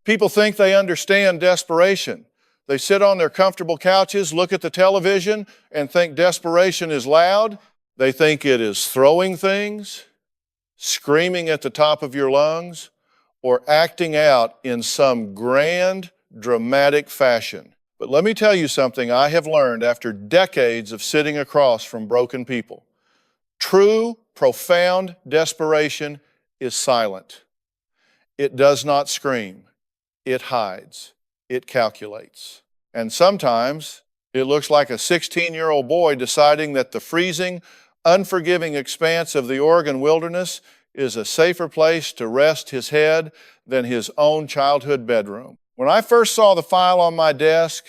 People think they understand desperation. They sit on their comfortable couches, look at the television, and think desperation is loud. They think it is throwing things, screaming at the top of your lungs, or acting out in some grand, dramatic fashion. But let me tell you something I have learned after decades of sitting across from broken people. True, profound desperation is silent. It does not scream. It hides. It calculates. And sometimes it looks like a 16-year-old boy deciding that the freezing, unforgiving expanse of the Oregon wilderness is a safer place to rest his head than his own childhood bedroom. When I first saw the file on my desk,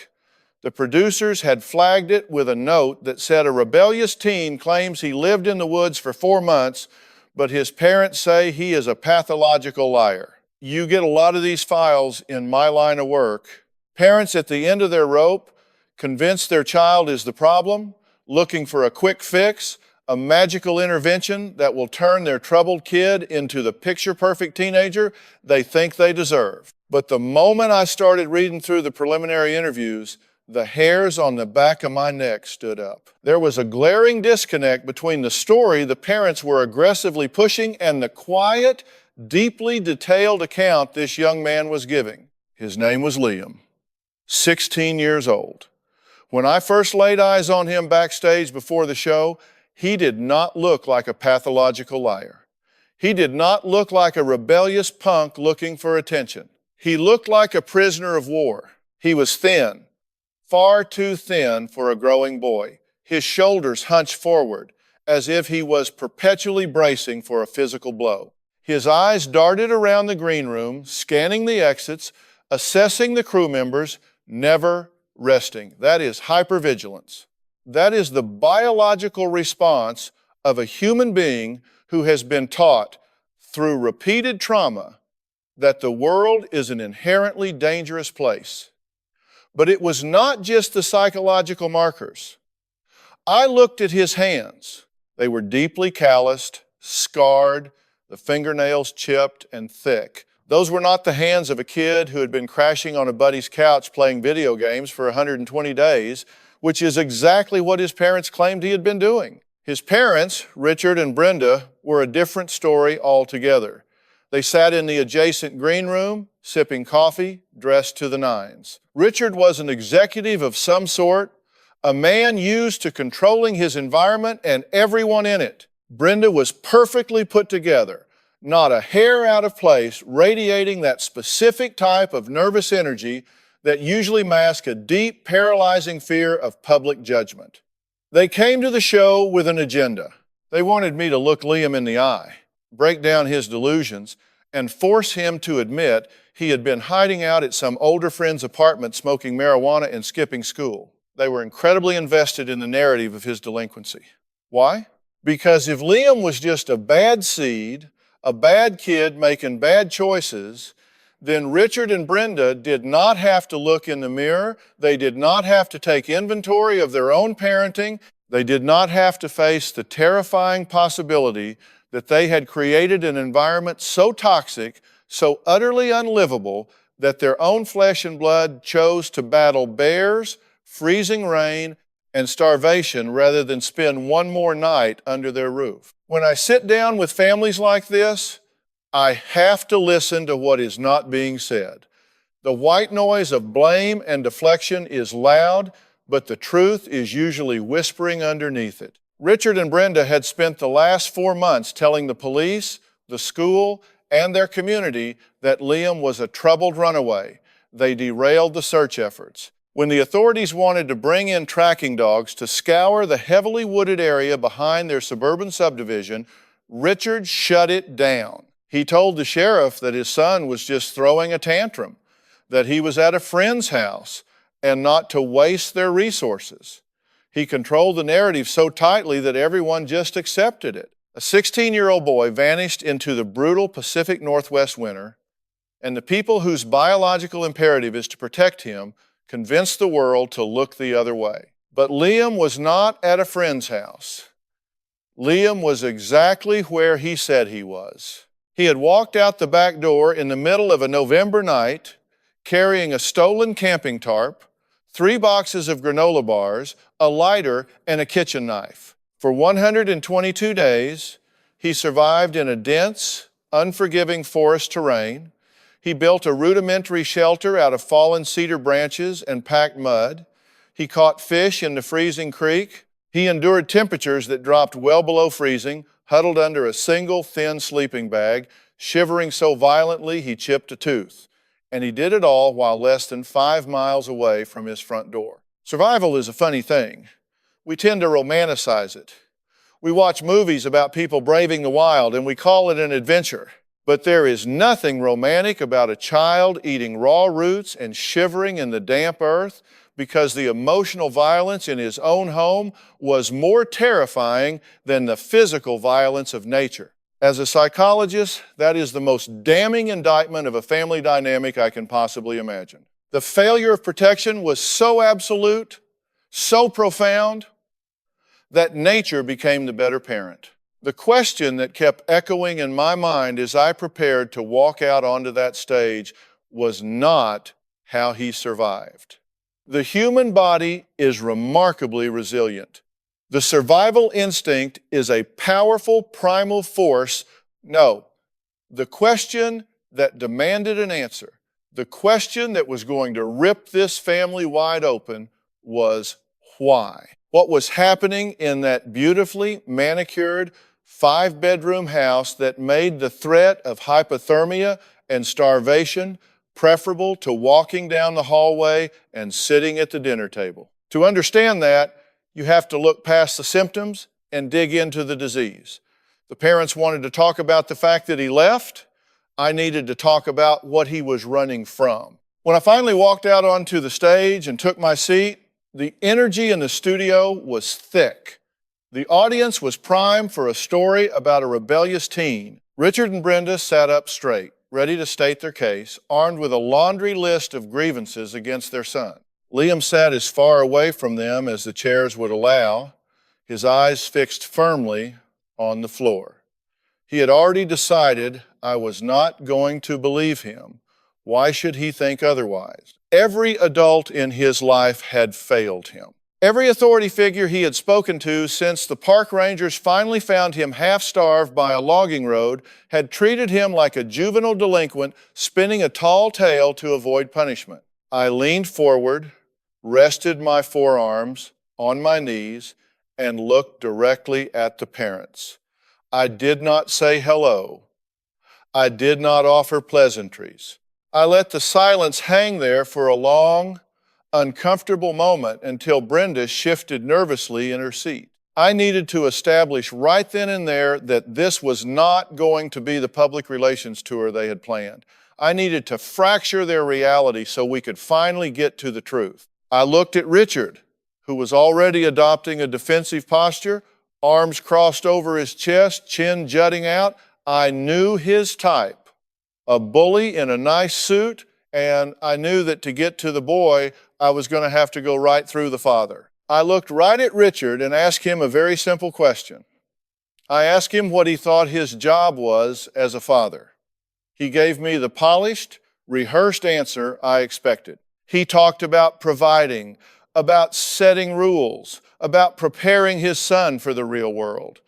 the producers had flagged it with a note that said a rebellious teen claims he lived in the woods for 4 months, but his parents say he is a pathological liar. You get a lot of these files in my line of work. Parents at the end of their rope, convinced their child is the problem, looking for a quick fix, a magical intervention that will turn their troubled kid into the picture-perfect teenager they think they deserve. But the moment I started reading through the preliminary interviews, the hairs on the back of my neck stood up. There was a glaring disconnect between the story the parents were aggressively pushing and the quiet, deeply detailed account this young man was giving. His name was Liam, 16 years old. When I first laid eyes on him backstage before the show, he did not look like a pathological liar. He did not look like a rebellious punk looking for attention. He looked like a prisoner of war. He was thin, far too thin for a growing boy. His shoulders hunched forward, as if he was perpetually bracing for a physical blow. His eyes darted around the green room, scanning the exits, assessing the crew members, never resting. That is hypervigilance. That is the biological response of a human being who has been taught through repeated trauma that the world is an inherently dangerous place. But it was not just the psychological markers. I looked at his hands. They were deeply calloused, scarred, the fingernails chipped and thick. Those were not the hands of a kid who had been crashing on a buddy's couch playing video games for 120 days, which is exactly what his parents claimed he had been doing. His parents, Richard and Brenda, were a different story altogether. They sat in the adjacent green room, sipping coffee, dressed to the nines. Richard was an executive of some sort, a man used to controlling his environment and everyone in it. Brenda was perfectly put together, not a hair out of place, radiating that specific type of nervous energy that usually masks a deep, paralyzing fear of public judgment. They came to the show with an agenda. They wanted me to look Liam in the eye, break down his delusions, and force him to admit he had been hiding out at some older friend's apartment smoking marijuana and skipping school. They were incredibly invested in the narrative of his delinquency. Why? Because if Liam was just a bad seed, a bad kid making bad choices, then Richard and Brenda did not have to look in the mirror. They did not have to take inventory of their own parenting. They did not have to face the terrifying possibility that they had created an environment so toxic, so utterly unlivable, that their own flesh and blood chose to battle bears, freezing rain, and starvation rather than spend one more night under their roof. When I sit down with families like this, I have to listen to what is not being said. The white noise of blame and deflection is loud, but the truth is usually whispering underneath it. Richard and Brenda had spent the last 4 months telling the police, the school, and their community that Liam was a troubled runaway. They derailed the search efforts. When the authorities wanted to bring in tracking dogs to scour the heavily wooded area behind their suburban subdivision, Richard shut it down. He told the sheriff that his son was just throwing a tantrum, that he was at a friend's house, and not to waste their resources. He controlled the narrative so tightly that everyone just accepted it. A 16-year-old boy vanished into the brutal Pacific Northwest winter, and the people whose biological imperative is to protect him convinced the world to look the other way. But Liam was not at a friend's house. Liam was exactly where he said he was. He had walked out the back door in the middle of a November night, carrying a stolen camping tarp, 3 boxes of granola bars, a lighter, and a kitchen knife. For 122 days, he survived in a dense, unforgiving forest terrain. He built a rudimentary shelter out of fallen cedar branches and packed mud. He caught fish in the freezing creek. He endured temperatures that dropped well below freezing, huddled under a single thin sleeping bag, shivering so violently he chipped a tooth. And he did it all while less than 5 miles away from his front door. Survival is a funny thing. We tend to romanticize it. We watch movies about people braving the wild and we call it an adventure. But there is nothing romantic about a child eating raw roots and shivering in the damp earth because the emotional violence in his own home was more terrifying than the physical violence of nature. As a psychologist, that is the most damning indictment of a family dynamic I can possibly imagine. The failure of protection was so absolute, so profound, that nature became the better parent. The question that kept echoing in my mind as I prepared to walk out onto that stage was not how he survived. The human body is remarkably resilient. The survival instinct is a powerful primal force. No, the question that demanded an answer, the question that was going to rip this family wide open was why? What was happening in that beautifully manicured 5-bedroom house that made the threat of hypothermia and starvation preferable to walking down the hallway and sitting at the dinner table? To understand that, you have to look past the symptoms and dig into the disease. The parents wanted to talk about the fact that he left. I needed to talk about what he was running from. When I finally walked out onto the stage and took my seat, the energy in the studio was thick. The audience was primed for a story about a rebellious teen. Richard and Brenda sat up straight, ready to state their case, armed with a laundry list of grievances against their son. Liam sat as far away from them as the chairs would allow, his eyes fixed firmly on the floor. He had already decided I was not going to believe him. Why should he think otherwise? Every adult in his life had failed him. Every authority figure he had spoken to since the park rangers finally found him half-starved by a logging road had treated him like a juvenile delinquent spinning a tall tale to avoid punishment. I leaned forward, rested my forearms on my knees, and looked directly at the parents. I did not say hello. I did not offer pleasantries. I let the silence hang there for a long, uncomfortable moment until Brenda shifted nervously in her seat. I needed to establish right then and there that this was not going to be the public relations tour they had planned. I needed to fracture their reality so we could finally get to the truth. I looked at Richard, who was already adopting a defensive posture, arms crossed over his chest, chin jutting out. I knew his type, a bully in a nice suit, and I knew that to get to the boy, I was going to have to go right through the father. I looked right at Richard and asked him a very simple question. I asked him what he thought his job was as a father. He gave me the polished, rehearsed answer I expected. He talked about providing, about setting rules, about preparing his son for the real world.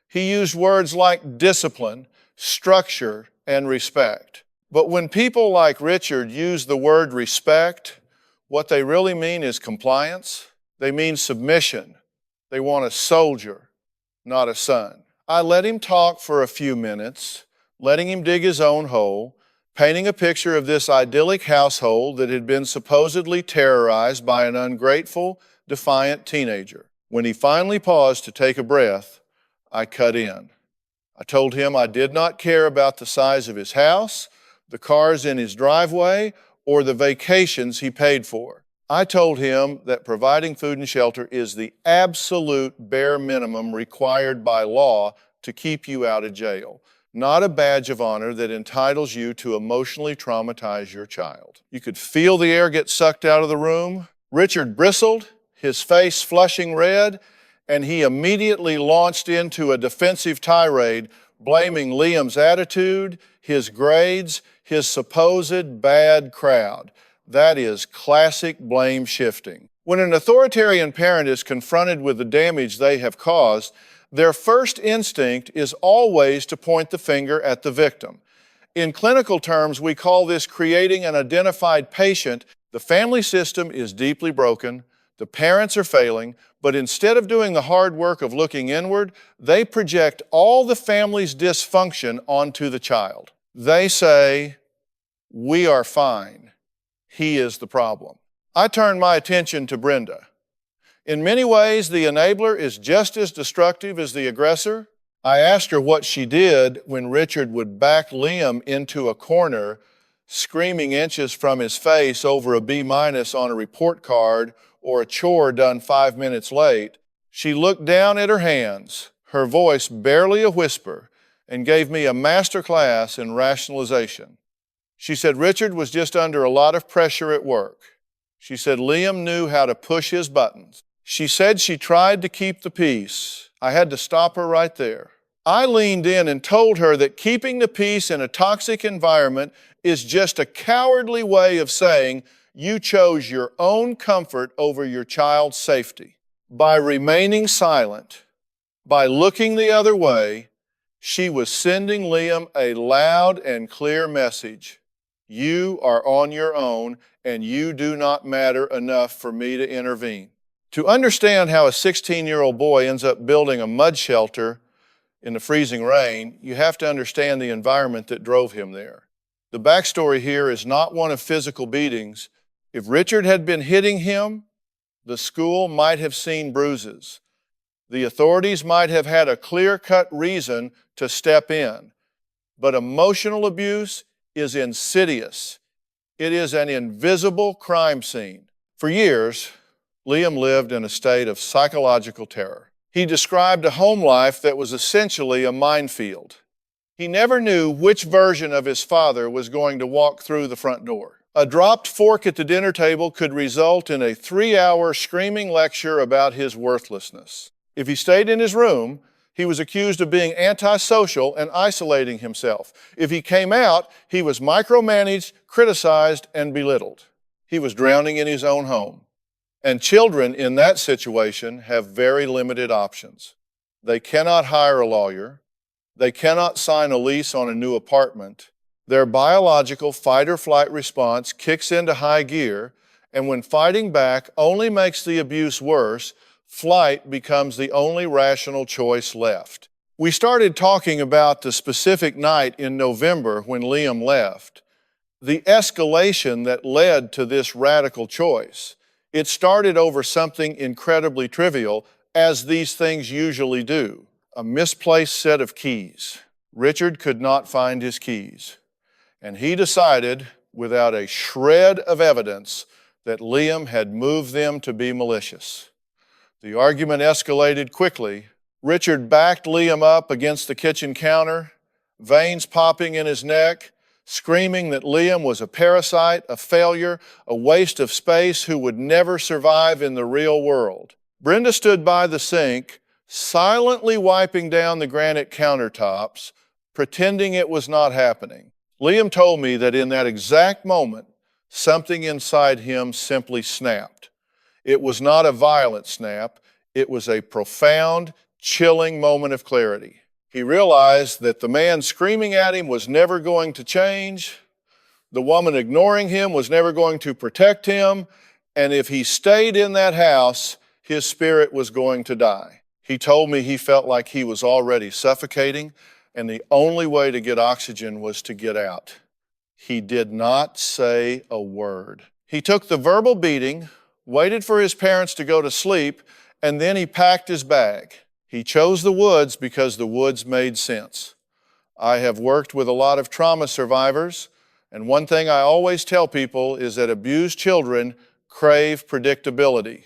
He used words like discipline, structure, and respect. But when people like Richard use the word respect, what they really mean is compliance. They mean submission. They want a soldier, not a son. I let him talk for a few minutes, letting him dig his own hole, painting a picture of this idyllic household that had been supposedly terrorized by an ungrateful, defiant teenager. When he finally paused to take a breath, I cut in. I told him I did not care about the size of his house, the cars in his driveway, or the vacations he paid for. I told him that providing food and shelter is the absolute bare minimum required by law to keep you out of jail, not a badge of honor that entitles you to emotionally traumatize your child. You could feel the air get sucked out of the room. Richard bristled, his face flushing red, and he immediately launched into a defensive tirade, blaming Liam's attitude, his grades, his supposed bad crowd. That is classic blame shifting. When an authoritarian parent is confronted with the damage they have caused, their first instinct is always to point the finger at the victim. In clinical terms, we call this creating an identified patient. The family system is deeply broken, the parents are failing, but instead of doing the hard work of looking inward, they project all the family's dysfunction onto the child. They say, "We are fine. He is the problem." I turn my attention to Brenda. In many ways, the enabler is just as destructive as the aggressor. I asked her what she did when Richard would back Liam into a corner, screaming inches from his face over a B- on a report card or a chore done 5 minutes late. She looked down at her hands, her voice barely a whisper, and gave me a master class in rationalization. She said Richard was just under a lot of pressure at work. She said Liam knew how to push his buttons. She said she tried to keep the peace. I had to stop her right there. I leaned in and told her that keeping the peace in a toxic environment is just a cowardly way of saying you chose your own comfort over your child's safety. By remaining silent, by looking the other way, she was sending Liam a loud and clear message. You are on your own, and you do not matter enough for me to intervene. To understand how a 16-year-old boy ends up building a mud shelter in the freezing rain, you have to understand the environment that drove him there. The backstory here is not one of physical beatings. If Richard had been hitting him, the school might have seen bruises. The authorities might have had a clear-cut reason to step in. But emotional abuse is insidious. It is an invisible crime scene. For years, Liam lived in a state of psychological terror. He described a home life that was essentially a minefield. He never knew which version of his father was going to walk through the front door. A dropped fork at the dinner table could result in a 3-hour screaming lecture about his worthlessness. If he stayed in his room, he was accused of being antisocial and isolating himself. If he came out, he was micromanaged, criticized, and belittled. He was drowning in his own home. And children in that situation have very limited options. They cannot hire a lawyer. They cannot sign a lease on a new apartment. Their biological fight-or-flight response kicks into high gear, and when fighting back only makes the abuse worse, flight becomes the only rational choice left. We started talking about the specific night in November when Liam left, the escalation that led to this radical choice. It started over something incredibly trivial, as these things usually do. A misplaced set of keys. Richard could not find his keys, and he decided, without a shred of evidence, that Liam had moved them to be malicious. The argument escalated quickly. Richard backed Liam up against the kitchen counter, veins popping in his neck, screaming that Liam was a parasite, a failure, a waste of space who would never survive in the real world. Brenda stood by the sink, silently wiping down the granite countertops, pretending it was not happening. Liam told me that in that exact moment, something inside him simply snapped. It was not a violent snap. It was a profound, chilling moment of clarity. He realized that the man screaming at him was never going to change. The woman ignoring him was never going to protect him. And if he stayed in that house, his spirit was going to die. He told me he felt like he was already suffocating, and the only way to get oxygen was to get out. He did not say a word. He took the verbal beating, waited for his parents to go to sleep, and then he packed his bag. He chose the woods because the woods made sense. I have worked with a lot of trauma survivors, and one thing I always tell people is that abused children crave predictability.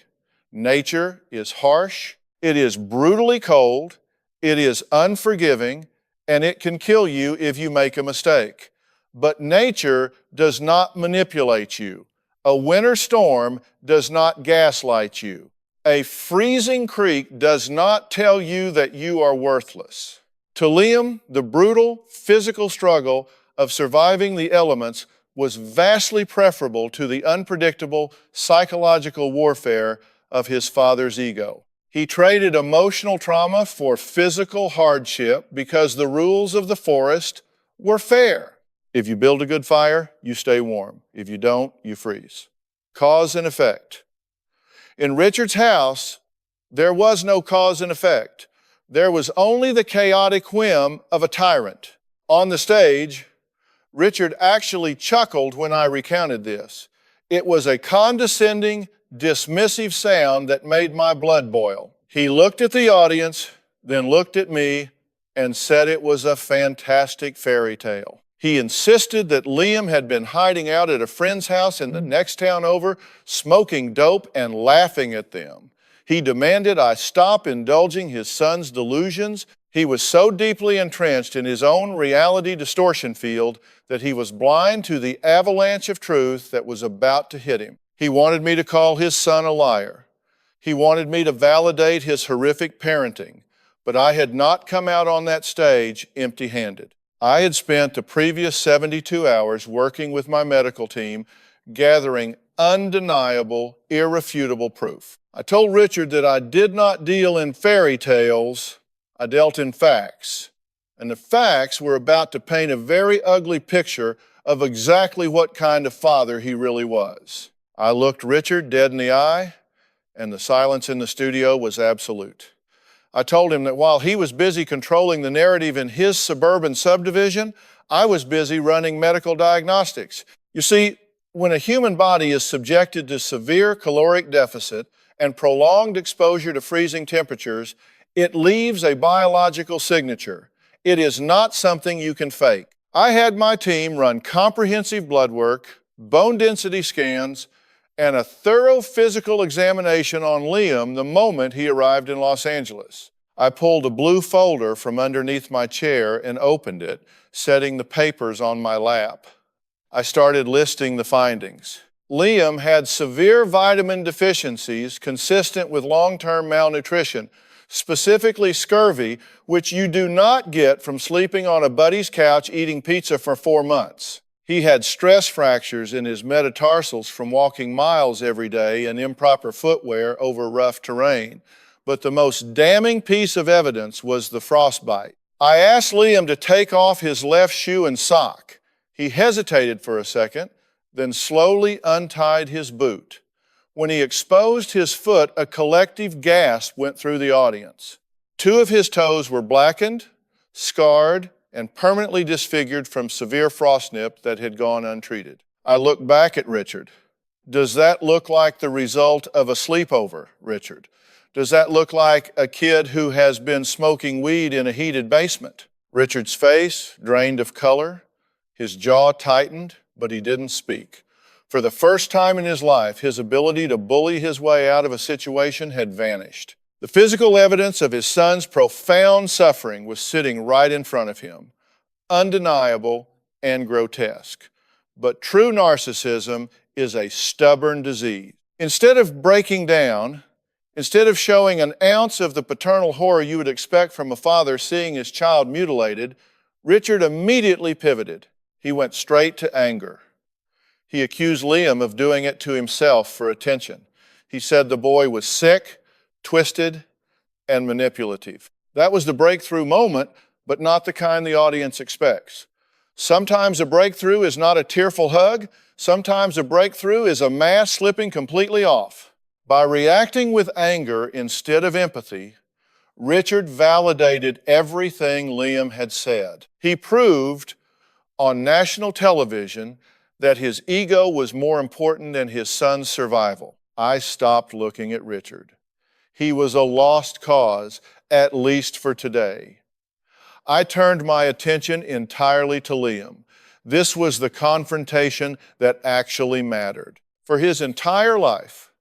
Nature is harsh, it is brutally cold, it is unforgiving, and it can kill you if you make a mistake. But nature does not manipulate you. A winter storm does not gaslight you. A freezing creek does not tell you that you are worthless. To Liam, the brutal physical struggle of surviving the elements was vastly preferable to the unpredictable psychological warfare of his father's ego. He traded emotional trauma for physical hardship because the rules of the forest were fair. If you build a good fire, you stay warm. If you don't, you freeze. Cause and effect. In Richard's house, there was no cause and effect. There was only the chaotic whim of a tyrant. On the stage, Richard actually chuckled when I recounted this. It was a condescending, dismissive sound that made my blood boil. He looked at the audience, then looked at me, and said it was a fantastic fairy tale. He insisted that Liam had been hiding out at a friend's house in the next town over, smoking dope and laughing at them. He demanded I stop indulging his son's delusions. He was so deeply entrenched in his own reality distortion field that he was blind to the avalanche of truth that was about to hit him. He wanted me to call his son a liar. He wanted me to validate his horrific parenting, but I had not come out on that stage empty-handed. I had spent the previous 72 hours working with my medical team, gathering undeniable, irrefutable proof. I told Richard that I did not deal in fairy tales, I dealt in facts. And the facts were about to paint a very ugly picture of exactly what kind of father he really was. I looked Richard dead in the eye, and the silence in the studio was absolute. I told him that while he was busy controlling the narrative in his suburban subdivision, I was busy running medical diagnostics. You see, when a human body is subjected to severe caloric deficit and prolonged exposure to freezing temperatures, it leaves a biological signature. It is not something you can fake. I had my team run comprehensive blood work, bone density scans, and a thorough physical examination on Liam the moment he arrived in Los Angeles. I pulled a blue folder from underneath my chair and opened it, setting the papers on my lap. I started listing the findings. Liam had severe vitamin deficiencies consistent with long-term malnutrition, specifically scurvy, which you do not get from sleeping on a buddy's couch eating pizza for 4 months. He had stress fractures in his metatarsals from walking miles every day in improper footwear over rough terrain. But the most damning piece of evidence was the frostbite. I asked Liam to take off his left shoe and sock. He hesitated for a second, then slowly untied his boot. When he exposed his foot, a collective gasp went through the audience. 2 of his toes were blackened, scarred, and permanently disfigured from severe frost nip that had gone untreated. I looked back at Richard. Does that look like the result of a sleepover, Richard? Does that look like a kid who has been smoking weed in a heated basement? Richard's face drained of color, his jaw tightened, but he didn't speak. For the first time in his life, his ability to bully his way out of a situation had vanished. The physical evidence of his son's profound suffering was sitting right in front of him, undeniable and grotesque. But true narcissism is a stubborn disease. Instead of breaking down, instead of showing an ounce of the paternal horror you would expect from a father seeing his child mutilated, Richard immediately pivoted. He went straight to anger. He accused Liam of doing it to himself for attention. He said the boy was sick, twisted, and manipulative. That was the breakthrough moment, but not the kind the audience expects. Sometimes a breakthrough is not a tearful hug. Sometimes a breakthrough is a mask slipping completely off. By reacting with anger instead of empathy, Richard validated everything Liam had said. He proved on national television that his ego was more important than his son's survival. I stopped looking at Richard. He was a lost cause, at least for today. I turned my attention entirely to Liam. This was the confrontation that actually mattered. For his entire life,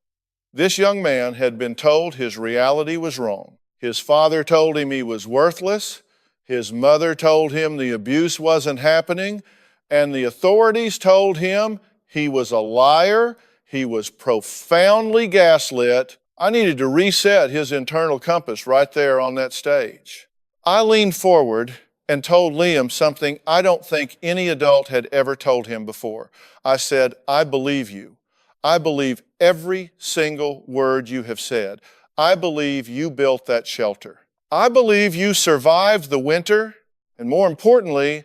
this young man had been told his reality was wrong. His father told him he was worthless. His mother told him the abuse wasn't happening. And the authorities told him he was a liar. He was profoundly gaslit. I needed to reset his internal compass right there on that stage. I leaned forward and told Liam something I don't think any adult had ever told him before. I said, I believe you. I believe every single word you have said. I believe you built that shelter. I believe you survived the winter, and more importantly,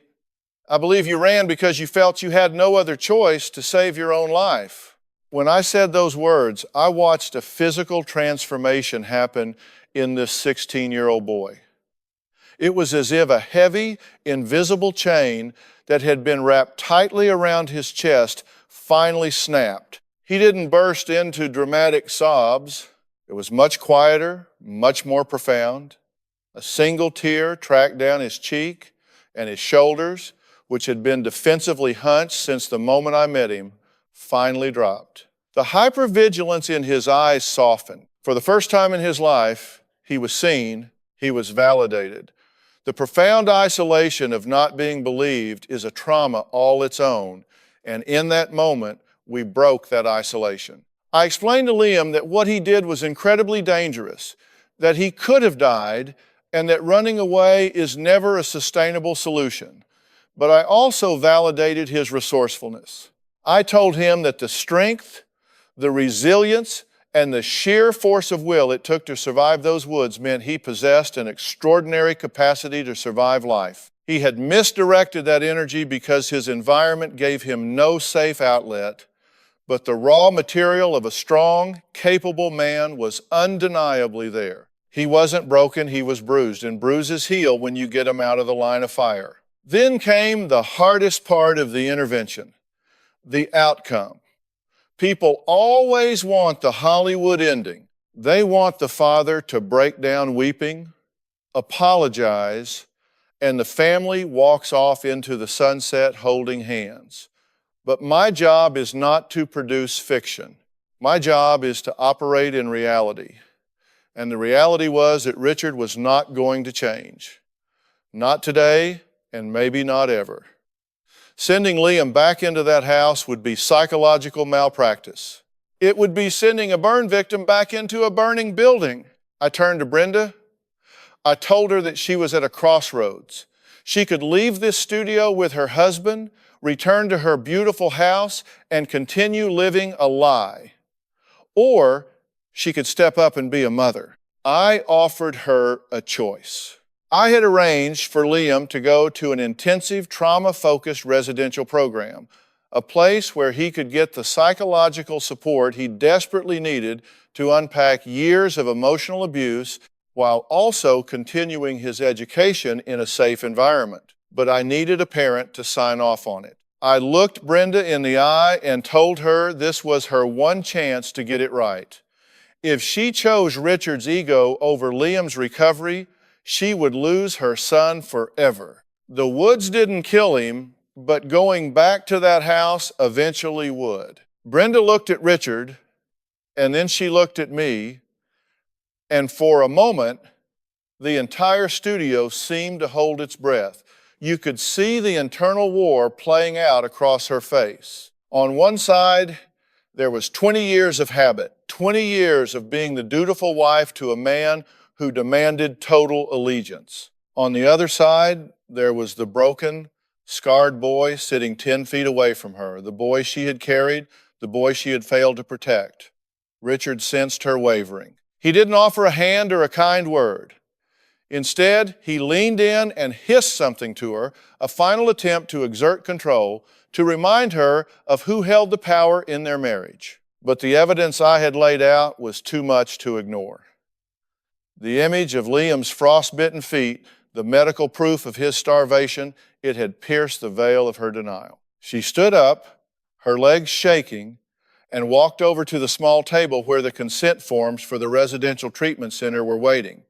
I believe you ran because you felt you had no other choice to save your own life. When I said those words, I watched a physical transformation happen in this 16-year-old boy. It was as if a heavy, invisible chain that had been wrapped tightly around his chest finally snapped. He didn't burst into dramatic sobs. It was much quieter, much more profound. A single tear tracked down his cheek, and his shoulders, which had been defensively hunched since the moment I met him, finally dropped. The hypervigilance in his eyes softened. For the first time in his life, he was seen, he was validated. The profound isolation of not being believed is a trauma all its own, and in that moment, we broke that isolation. I explained to Liam that what he did was incredibly dangerous, that he could have died, and that running away is never a sustainable solution. But I also validated his resourcefulness. I told him that the strength, the resilience, and the sheer force of will it took to survive those woods meant he possessed an extraordinary capacity to survive life. He had misdirected that energy because his environment gave him no safe outlet, but the raw material of a strong, capable man was undeniably there. He wasn't broken, he was bruised, and bruises heal when you get them out of the line of fire. Then came the hardest part of the intervention, the outcome. People always want the Hollywood ending. They want the father to break down weeping, apologize, and the family walks off into the sunset holding hands. But my job is not to produce fiction. My job is to operate in reality. And the reality was that Richard was not going to change. Not today, and maybe not ever. Sending Liam back into that house would be psychological malpractice. It would be sending a burn victim back into a burning building. I turned to Brenda. I told her that she was at a crossroads. She could leave this studio with her husband, return to her beautiful house, and continue living a lie. Or she could step up and be a mother. I offered her a choice. I had arranged for Liam to go to an intensive trauma-focused residential program, a place where he could get the psychological support he desperately needed to unpack years of emotional abuse while also continuing his education in a safe environment. But I needed a parent to sign off on it. I looked Brenda in the eye and told her this was her one chance to get it right. If she chose Richard's ego over Liam's recovery, she would lose her son forever. The woods didn't kill him, but going back to that house eventually would. Brenda looked at Richard, and then she looked at me, and for a moment, the entire studio seemed to hold its breath. You could see the internal war playing out across her face. On one side, there was 20 years of habit, 20 years of being the dutiful wife to a man who demanded total allegiance. On the other side, there was the broken, scarred boy sitting 10 feet away from her, the boy she had carried, the boy she had failed to protect. Richard sensed her wavering. He didn't offer a hand or a kind word. Instead, he leaned in and hissed something to her, a final attempt to exert control, to remind her of who held the power in their marriage. But the evidence I had laid out was too much to ignore. The image of Liam's frostbitten feet, the medical proof of his starvation, it had pierced the veil of her denial. She stood up, her legs shaking, and walked over to the small table where the consent forms for the residential treatment center were waiting.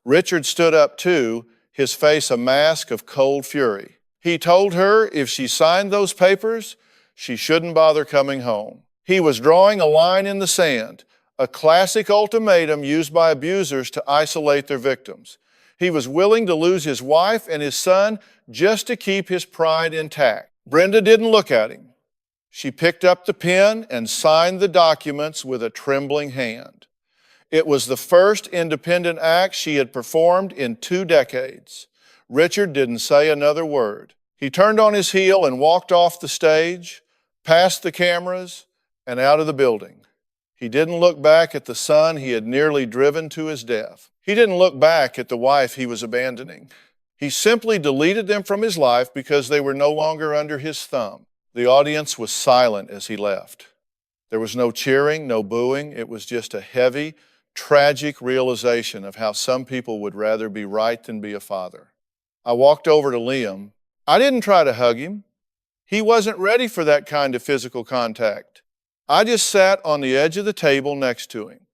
Richard stood up too, his face a mask of cold fury. He told her if she signed those papers, she shouldn't bother coming home. He was drawing a line in the sand, a classic ultimatum used by abusers to isolate their victims. He was willing to lose his wife and his son just to keep his pride intact. Brenda didn't look at him. She picked up the pen and signed the documents with a trembling hand. It was the first independent act she had performed in 2 decades. Richard didn't say another word. He turned on his heel and walked off the stage, past the cameras, and out of the building. He didn't look back at the son he had nearly driven to his death. He didn't look back at the wife he was abandoning. He simply deleted them from his life because they were no longer under his thumb. The audience was silent as he left. There was no cheering, no booing. It was just a heavy, tragic realization of how some people would rather be right than be a father. I walked over to Liam. I didn't try to hug him. He wasn't ready for that kind of physical contact. I just sat on the edge of the table next to him.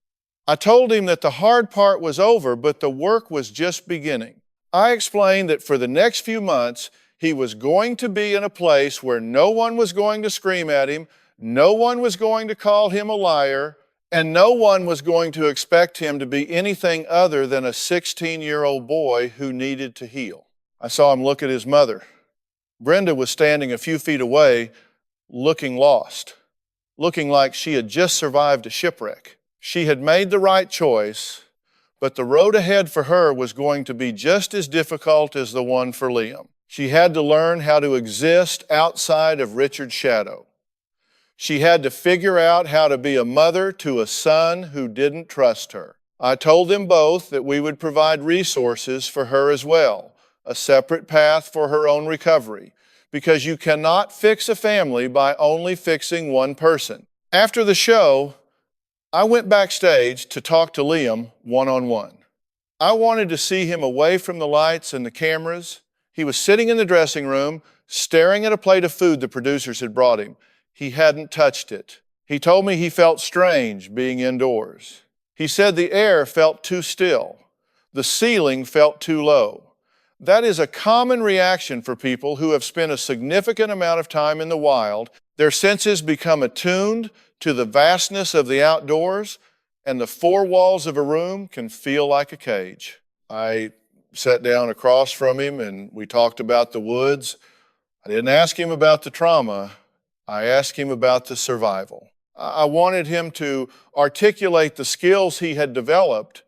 I told him that the hard part was over, but the work was just beginning. I explained that for the next few months, he was going to be in a place where no one was going to scream at him, no one was going to call him a liar, and no one was going to expect him to be anything other than a 16-year-old boy who needed to heal. I saw him look at his mother. Brenda was standing a few feet away, looking lost, looking like she had just survived a shipwreck. She had made the right choice, but the road ahead for her was going to be just as difficult as the one for Liam. She had to learn how to exist outside of Richard's shadow. She had to figure out how to be a mother to a son who didn't trust her. I told them both that we would provide resources for her as well, a separate path for her own recovery, because you cannot fix a family by only fixing one person. After the show, I went backstage to talk to Liam one-on-one. I wanted to see him away from the lights and the cameras. He was sitting in the dressing room, staring at a plate of food the producers had brought him. He hadn't touched it. He told me he felt strange being indoors. He said the air felt too still. The ceiling felt too low. That is a common reaction for people who have spent a significant amount of time in the wild. Their senses become attuned to the vastness of the outdoors, and the 4 walls of a room can feel like a cage. I sat down across from him and we talked about the woods. I didn't ask him about the trauma. I asked him about the survival. I wanted him to articulate the skills he had developed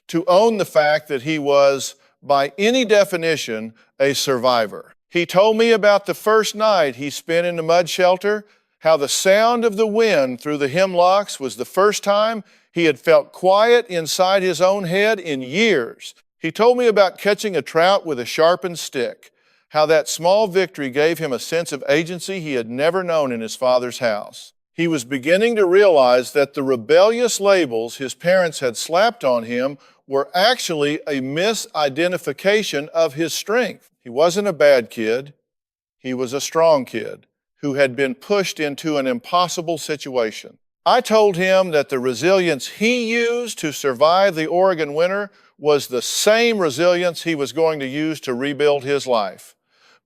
to own the fact that he was, by any definition, a survivor. He told me about the first night he spent in the mud shelter, how the sound of the wind through the hemlocks was the first time he had felt quiet inside his own head in years. He told me about catching a trout with a sharpened stick, how that small victory gave him a sense of agency he had never known in his father's house. He was beginning to realize that the rebellious labels his parents had slapped on him were actually a misidentification of his strength. He wasn't a bad kid. He was a strong kid who had been pushed into an impossible situation. I told him that the resilience he used to survive the Oregon winter was the same resilience he was going to use to rebuild his life.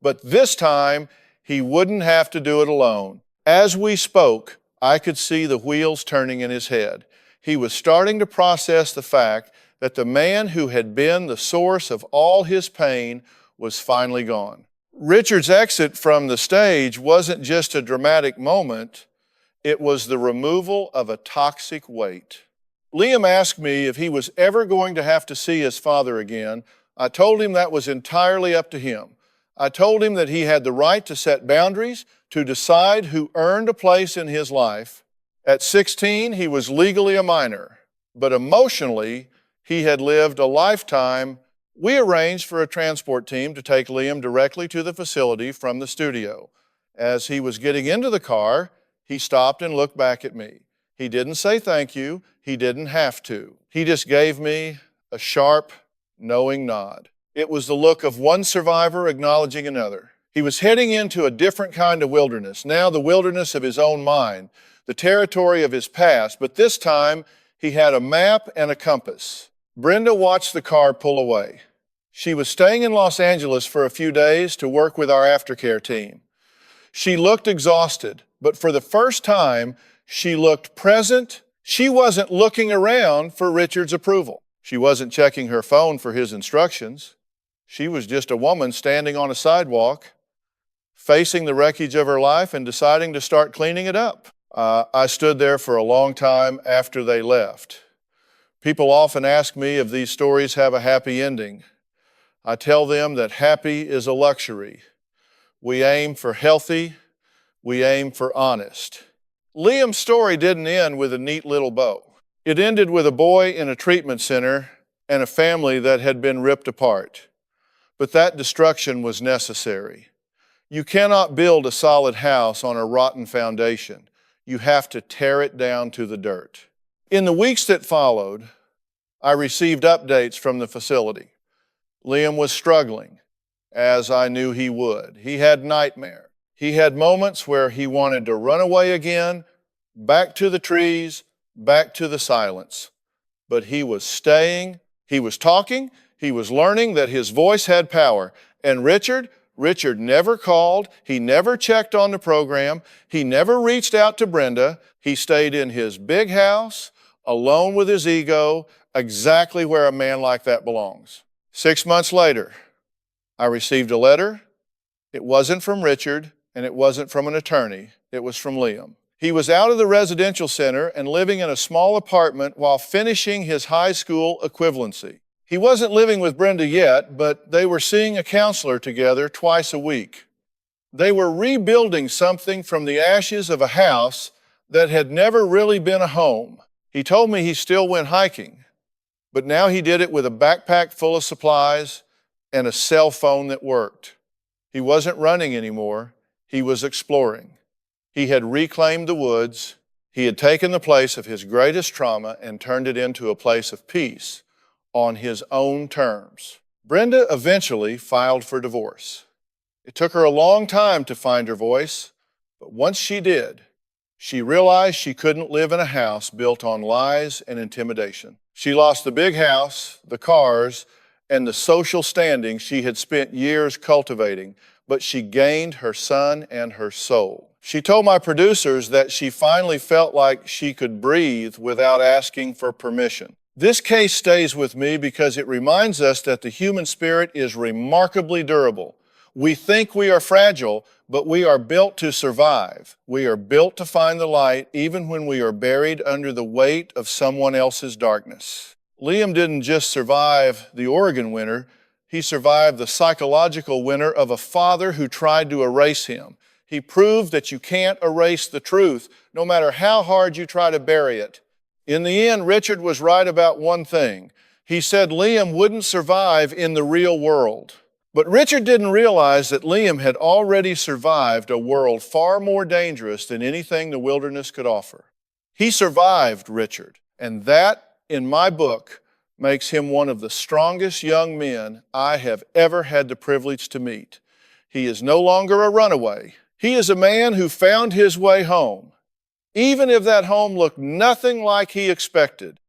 But this time, he wouldn't have to do it alone. As we spoke, I could see the wheels turning in his head. He was starting to process the fact that the man who had been the source of all his pain was finally gone. Richard's exit from the stage wasn't just a dramatic moment, it was the removal of a toxic weight. Liam asked me if he was ever going to have to see his father again. I told him that was entirely up to him. I told him that he had the right to set boundaries, to decide who earned a place in his life. At 16, he was legally a minor, but emotionally, he had lived a lifetime. We arranged for a transport team to take Liam directly to the facility from the studio. As he was getting into the car, he stopped and looked back at me. He didn't say thank you. He didn't have to. He just gave me a sharp, knowing nod. It was the look of one survivor acknowledging another. He was heading into a different kind of wilderness, now the wilderness of his own mind, the territory of his past, but this time he had a map and a compass. Brenda watched the car pull away. She was staying in Los Angeles for a few days to work with our aftercare team. She looked exhausted, but for the first time, she looked present. She wasn't looking around for Richard's approval. She wasn't checking her phone for his instructions. She was just a woman standing on a sidewalk, facing the wreckage of her life and deciding to start cleaning it up. I stood there for a long time after they left, People often ask me if these stories have a happy ending. I tell them that happy is a luxury. We aim for healthy, we aim for honest. Liam's story didn't end with a neat little bow. It ended with a boy in a treatment center and a family that had been ripped apart. But that destruction was necessary. You cannot build a solid house on a rotten foundation. You have to tear it down to the dirt. In the weeks that followed, I received updates from the facility. Liam was struggling, as I knew he would. He had nightmares. He had moments where he wanted to run away again, back to the trees, back to the silence. But he was staying, he was talking, he was learning that his voice had power. And Richard never called, he never checked on the program, he never reached out to Brenda. He stayed in his big house, alone with his ego, exactly where a man like that belongs. 6 months later, I received a letter. It wasn't from Richard, and it wasn't from an attorney. It was from Liam. He was out of the residential center and living in a small apartment while finishing his high school equivalency. He wasn't living with Brenda yet, but they were seeing a counselor together twice a week. They were rebuilding something from the ashes of a house that had never really been a home. He told me he still went hiking, but now he did it with a backpack full of supplies and a cell phone that worked. He wasn't running anymore. He was exploring. He had reclaimed the woods. He had taken the place of his greatest trauma and turned it into a place of peace on his own terms. Brenda eventually filed for divorce. It took her a long time to find her voice, but once she did, she realized she couldn't live in a house built on lies and intimidation. She lost the big house, the cars, and the social standing she had spent years cultivating, but she gained her son and her soul. She told my producers that she finally felt like she could breathe without asking for permission. This case stays with me because it reminds us that the human spirit is remarkably durable. We think we are fragile, but we are built to survive. We are built to find the light even when we are buried under the weight of someone else's darkness. Liam didn't just survive the Oregon winter, he survived the psychological winter of a father who tried to erase him. He proved that you can't erase the truth, no matter how hard you try to bury it. In the end, Richard was right about one thing. He said Liam wouldn't survive in the real world. But Richard didn't realize that Liam had already survived a world far more dangerous than anything the wilderness could offer. He survived Richard, and that, in my book, makes him one of the strongest young men I have ever had the privilege to meet. He is no longer a runaway. He is a man who found his way home, even if that home looked nothing like he expected.